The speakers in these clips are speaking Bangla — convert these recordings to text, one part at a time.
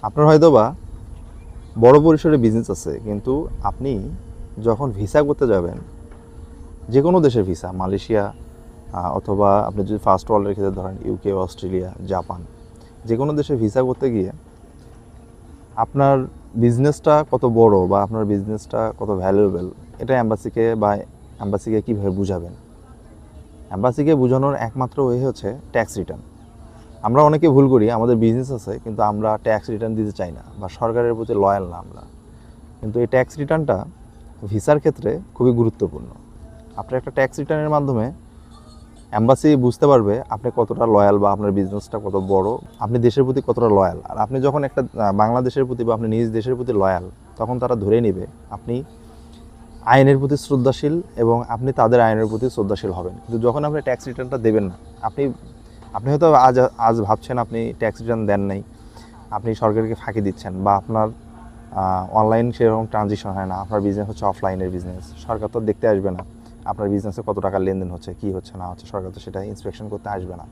আপনার হয়তোবা বড় পরিসরে বিজনেস আছে, কিন্তু আপনি যখন ভিসা করতে যাবেন, যে কোনো দেশের ভিসা, মালয়েশিয়া অথবা আপনি যদি ফার্স্ট ওয়ার্ল্ডের ক্ষেত্রে ধরেন ইউকে, অস্ট্রেলিয়া, জাপান, যে কোনো দেশে ভিসা করতে গিয়ে আপনার বিজনেসটা কত বড় বা আপনার বিজনেসটা কত ভ্যালুয়েবল, এটা অ্যাম্বাসিকে কীভাবে বুঝাবেন? অ্যাম্বাসিকে বোঝানোর একমাত্র ওয়ে হচ্ছে ট্যাক্স রিটার্ন। আমরা অনেকে ভুল করি, আমাদের বিজনেস আছে কিন্তু আমরা ট্যাক্স রিটার্ন দিতে চাই না বা সরকারের প্রতি লয়াল না আমরা। কিন্তু এই ট্যাক্স রিটার্নটা ভিসার ক্ষেত্রে খুবই গুরুত্বপূর্ণ। আপনার একটা ট্যাক্স রিটার্নের মাধ্যমে অ্যাম্বাসি বুঝতে পারবে আপনি কতটা লয়াল বা আপনার বিজনেসটা কত বড়, আপনি দেশের প্রতি কতটা লয়াল। আর আপনি যখন একটা বাংলাদেশের প্রতি বা আপনি নিজ দেশের প্রতি লয়াল, তখন তারা ধরে নেবে আপনি আইনের প্রতি শ্রদ্ধাশীল এবং আপনি তাদের আইনের প্রতি শ্রদ্ধাশীল হবেন। কিন্তু যখন আপনি ট্যাক্স রিটার্নটা দেবেন না, আপনি আপনি হয়তো আজ ভাবছেন আপনি ট্যাক্স রিটার্ন দেন নাই, আপনি সরকারকে ফাঁকি দিচ্ছেন, বা আপনার অনলাইন সেরকম ট্রানজিশন হয় না, আপনার বিজনেস হচ্ছে অফলাইনের বিজনেস, সরকার তো দেখতে আসবে না আপনার বিজনেসে কত টাকা লেনদেন হচ্ছে, কী হচ্ছে না হচ্ছে, সরকার তো সেটা ইন্সপেকশন করতে আসবে না।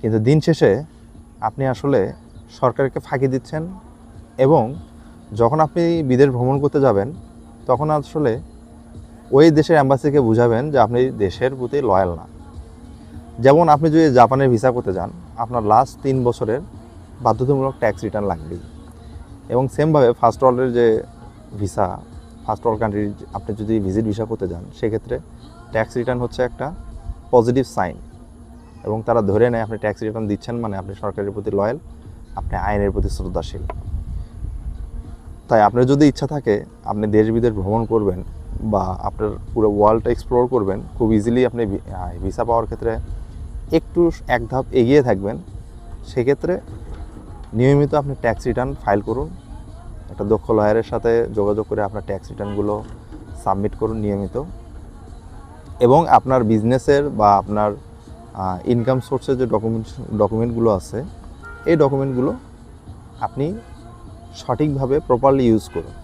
কিন্তু দিন শেষে আপনি আসলে সরকারকে ফাঁকি দিচ্ছেন, এবং যখন আপনি বিদেশ ভ্রমণ করতে যাবেন তখন আসলে ওই দেশের অ্যাম্বাসিকে বুঝাবেন যে আপনি দেশের প্রতি লয়াল না। যেমন আপনি যদি জাপানের ভিসা করতে যান, আপনার লাস্ট 3 বছরের বাধ্যতামূলক ট্যাক্স রিটার্ন লাগবেই। এবং সেমভাবে ফার্স্ট ওয়ার্ল্ডের যে ভিসা, ফার্স্ট ওয়ার্ল্ড কান্ট্রি আপনি যদি ভিজিট ভিসা করতে যান, সেক্ষেত্রে ট্যাক্স রিটার্ন হচ্ছে একটা পজিটিভ সাইন, এবং তারা ধরে নেয় আপনি ট্যাক্স রিটার্ন দিচ্ছেন মানে আপনি সরকারের প্রতি লয়াল, আপনি আইনের প্রতি শ্রদ্ধাশীল। তাই আপনার যদি ইচ্ছা থাকে আপনি দেশ বিদেশ ভ্রমণ করবেন বা আপনার পুরো ওয়ার্ল্ডটা এক্সপ্লোর করবেন, খুব ইজিলি আপনি ভিসা পাওয়ার ক্ষেত্রে একটু এক ধাপ এগিয়ে থাকবেন, সেক্ষেত্রে নিয়মিত আপনি ট্যাক্স রিটার্ন ফাইল করুন। একটা দক্ষ লয়ারের সাথে যোগাযোগ করে আপনার ট্যাক্স রিটার্নগুলো সাবমিট করুন নিয়মিত, এবং আপনার বিজনেসের বা আপনার ইনকাম সোর্সের যে ডকুমেন্টগুলো আছে, এই ডকুমেন্টগুলো আপনি সঠিকভাবে প্রপারলি ইউজ করুন।